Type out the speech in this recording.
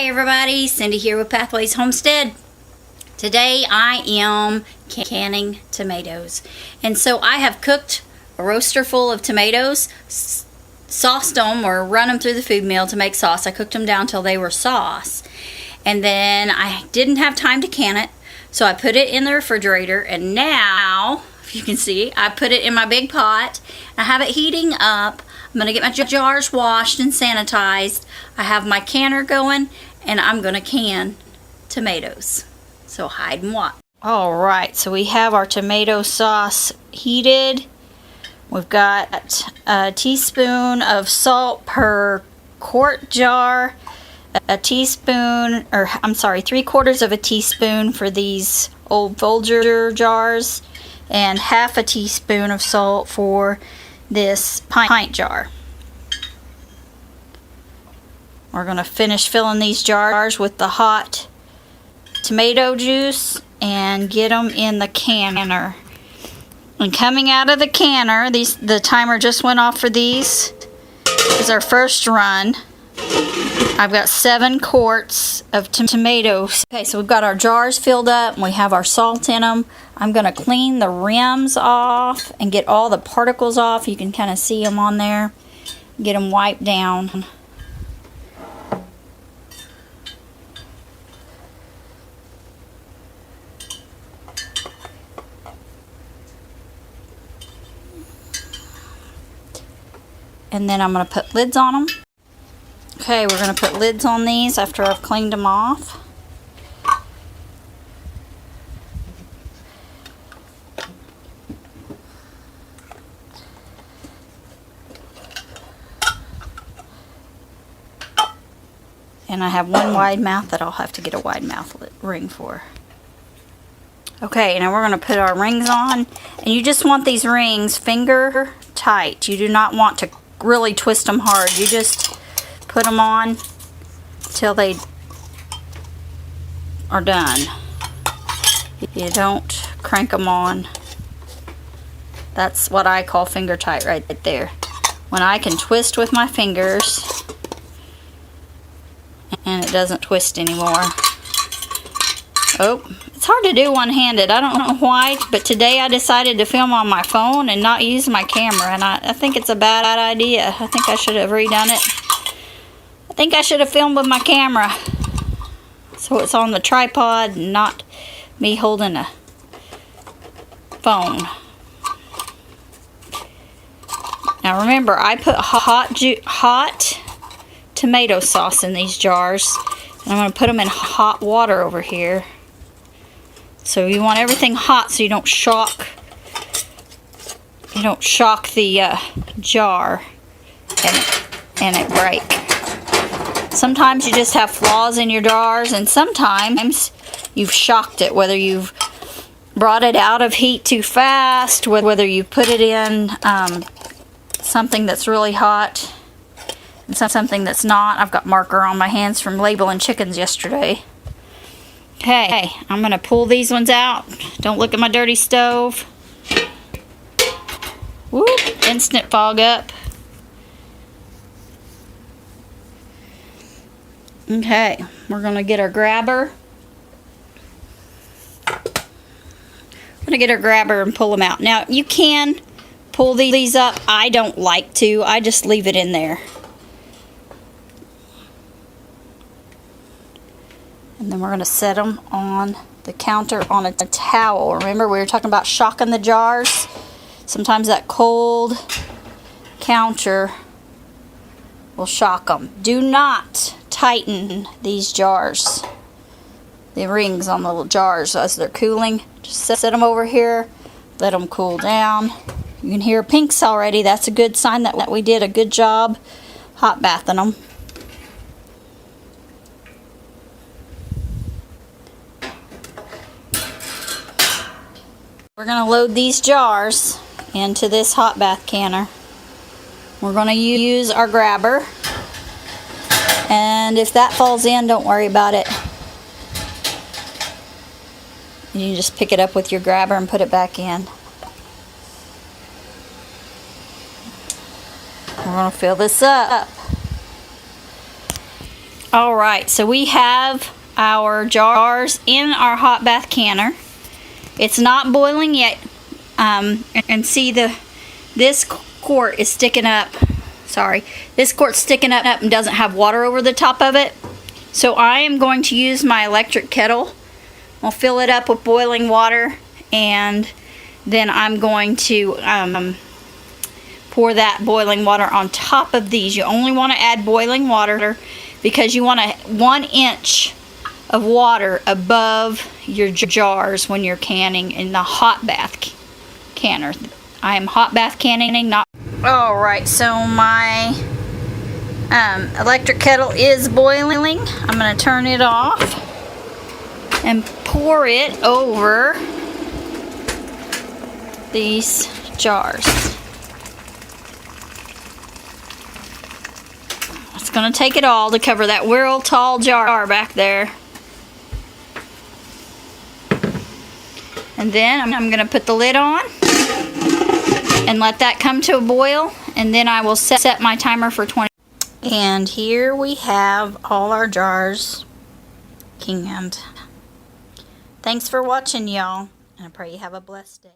Hi everybody, Cindy here with Pathways Homestead. Today I am canning tomatoes. And so I have cooked a roaster full of tomatoes, sauced them or run them through the food mill to make sauce. I cooked them down till they were sauce. And then I didn't have time to can it, so I put it in the refrigerator, and now, if you can see, I put it in my big pot. I have it heating up. I'm going to get my jars washed and sanitized. I have my canner going, and I'm going to can tomatoes. So hide and watch. Alright, so we have our tomato sauce heated. We've got a teaspoon of salt per quart jar, a teaspoon, or I'm sorry, 3/4 of a teaspoon for these old Folger jars, and half a teaspoon of salt for this pint jar. We're going to finish filling these jars with the hot tomato juice and get them in the canner. And coming out of the canner, the timer just went off for these. This is our first run. I've got 7 quarts of tomatoes. Okay, so we've got our jars filled up and we have our salt in them. I'm going to clean the rims off and get all the particles off. You can kind of see them on there. Get them wiped down. And then I'm going to put lids on them. Okay, we're going to put lids on these after I've cleaned them off. And I have one wide mouth that I'll have to get a wide mouth ring for. Okay, now we're going to put our rings on. And you just want these rings finger tight. You do not want to really twist them hard. You just put them on till they are done. You don't crank them on. That's what I call finger tight right there. When I can twist with my fingers and it doesn't twist anymore. Oh, it's hard to do one-handed. I don't know why, but today I decided to film on my phone and not use my camera, and I think it's a bad idea. I think I should have redone it. I think I should have filmed with my camera so it's on the tripod and not me holding a phone. Now remember, I put hot tomato sauce in these jars, and I'm going to put them in hot water over here. So you want everything hot so you don't shock the jar and it break. Sometimes you just have flaws in your jars, and sometimes you've shocked it, whether you've brought it out of heat too fast, whether you put it in something that's really hot and something that's not. I've got marker on my hands from labeling chickens yesterday. Okay, I'm going to pull these ones out. Don't look at my dirty stove. Whoop, instant fog up. Okay, we're going to get our grabber. I'm going to get our grabber and pull them out. Now, you can pull these up. I don't like to. I just leave it in there. And then we're going to set them on the counter on a towel. Remember, we were talking about shocking the jars. Sometimes that cold counter will shock them. Do not tighten these jars, the rings on the jars as they're cooling. Just set them over here, let them cool down. You can hear pinks already. That's a good sign that we did a good job hot bathing them. We're going to load these jars into this hot bath canner. We're going to use our grabber. And if that falls in, don't worry about it. You just pick it up with your grabber and put it back in. We're going to fill this up. All right, so we have our jars in our hot bath canner. It's not boiling yet, and see this quart is sticking up. Sorry, this quart's sticking up and doesn't have water over the top of it. So I am going to use my electric kettle. I'll fill it up with boiling water, and then I'm going to pour that boiling water on top of these. You only want to add boiling water because you want 1 inch of water above your jars when you're canning in the hot bath canner. I am hot bath canning, not... Alright, so my electric kettle is boiling. I'm going to turn it off and pour it over these jars. It's going to take it all to cover that real tall jar back there. And then I'm going to put the lid on and let that come to a boil, and then I will set my timer for 20. And here we have all our jars canned. Thanks for watching, y'all, and I pray you have a blessed day.